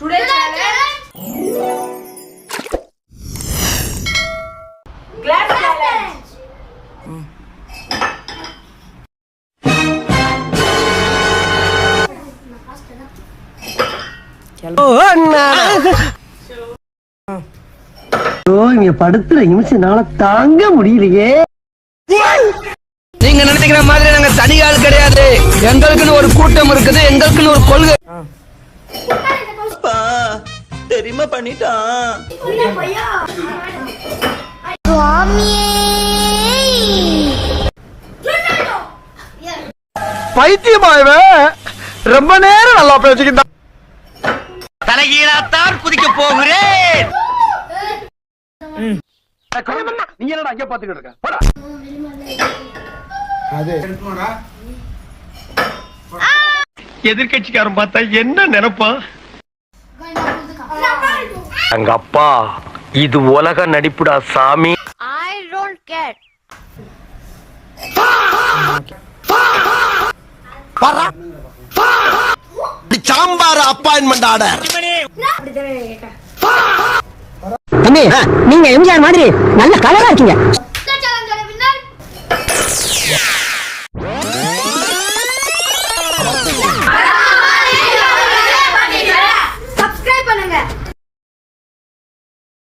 Today challenge. Glass challenge. இங்க படுத்துற நிமிஷம்னால தாங்க முடியலையே. நீங்க நினைக்கிற மாதிரி நாங்க தனி ஆள் கிடையாது. எங்களுக்குன்னு ஒரு கூட்டம் இருக்குது, எங்களுக்குன்னு ஒரு கொள்கை. தெரியுமா பண்ணிட்டான். பைத்தியமாயவே ரொம்ப நேரம் நல்லா பேசிக்கிட்டான். தலைகீழாத்தான் குதிக்க போகிறேன். நீ என்னடா அங்கே பாத்துக்கிட்டு இருக்க? போடா. எதிர்கட்சிக்காரன் பார்த்தா என்ன நினைப்பான்? எங்க அப்பா இது உலக நடிப்புடா சாமி. I don't care. Sambar appointment order. நீங்க எம்ஜிஆர் மாதிரி நல்ல கலரா இருக்கீங்க.